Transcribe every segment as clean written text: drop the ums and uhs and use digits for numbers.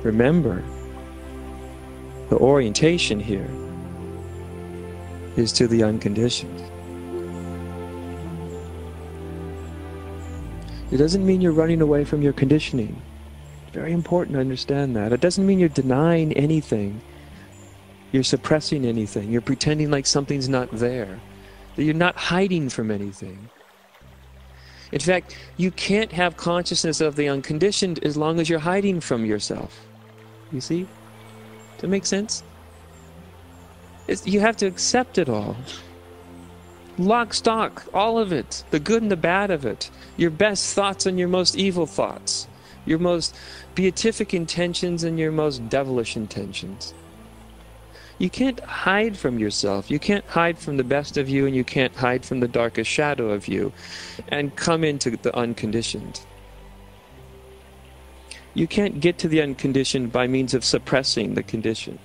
remember, the orientation here is to the unconditioned. It doesn't mean you're running away from your conditioning. Very important to understand that. It doesn't mean you're denying anything. You're suppressing anything. You're pretending like something's not there. That you're not hiding from anything. In fact, you can't have consciousness of the unconditioned as long as you're hiding from yourself. You see? Does that make sense? You have to accept it all. Lock, stock, all of it. The good and the bad of it. Your best thoughts and your most evil thoughts. Your most beatific intentions and your most devilish intentions. You can't hide from yourself. You can't hide from the best of you, and you can't hide from the darkest shadow of you and come into the unconditioned. You can't get to the unconditioned by means of suppressing the conditioned.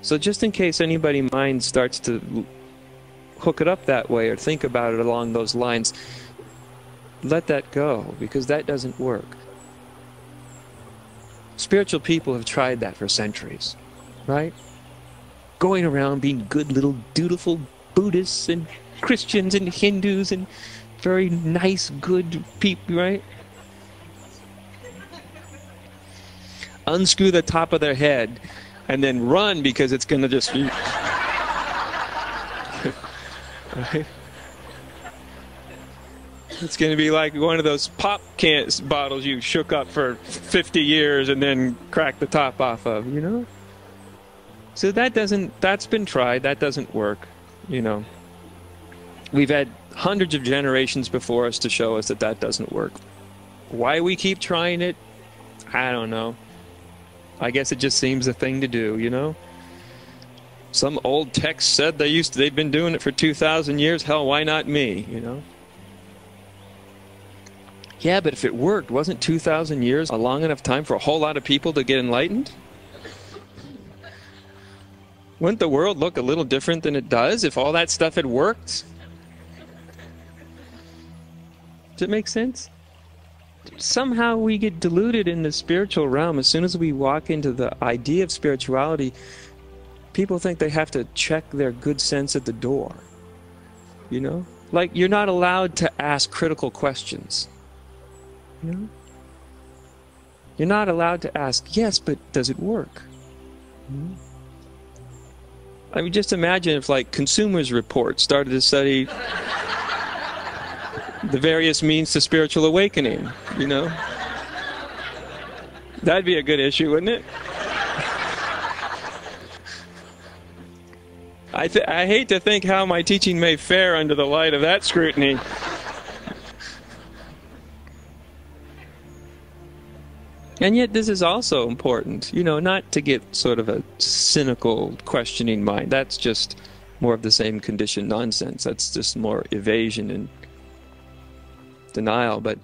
So just in case anybody's mind starts to hook it up that way or think about it along those lines, let that go, because that doesn't work. Spiritual people have tried that for centuries, right? Going around being good little dutiful Buddhists and Christians and Hindus and very nice, good people, right? Unscrew the top of their head and then run because it's going to just be... right? It's going to be like one of those pop cans bottles you shook up for 50 years and then cracked the top off of, you know? So that's been tried, that doesn't work, you know. We've had hundreds of generations before us to show us that that doesn't work. Why we keep trying it, I don't know. I guess it just seems the thing to do, you know? Some old text said they've been doing it for 2,000 years, hell, why not me, you know? Yeah, but if it worked, wasn't 2,000 years a long enough time for a whole lot of people to get enlightened? Wouldn't the world look a little different than it does if all that stuff had worked? Does it make sense? Somehow we get diluted in the spiritual realm. As soon as we walk into the idea of spirituality, people think they have to check their good sense at the door. You know? Like, you're not allowed to ask critical questions. You know? You're not allowed to ask, yes, but does it work? Mm-hmm. I mean, just imagine if, like, Consumers Report started to study the various means to spiritual awakening, you know? That'd be a good issue, wouldn't it? I hate to think how my teaching may fare under the light of that scrutiny. And yet this is also important, you know, not to get sort of a cynical, questioning mind. That's just more of the same conditioned nonsense. That's just more evasion and denial. But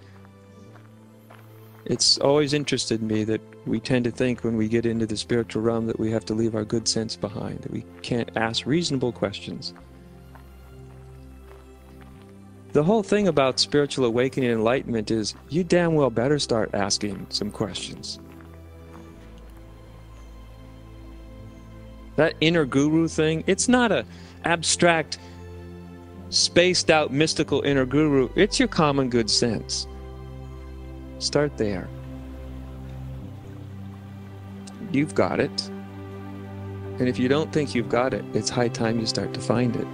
it's always interested me that we tend to think when we get into the spiritual realm that we have to leave our good sense behind, that we can't ask reasonable questions. The whole thing about spiritual awakening and enlightenment is you damn well better start asking some questions. That inner guru thing, it's not a abstract, spaced out, mystical inner guru. It's your common good sense. Start there. You've got it. And if you don't think you've got it, it's high time you start to find it.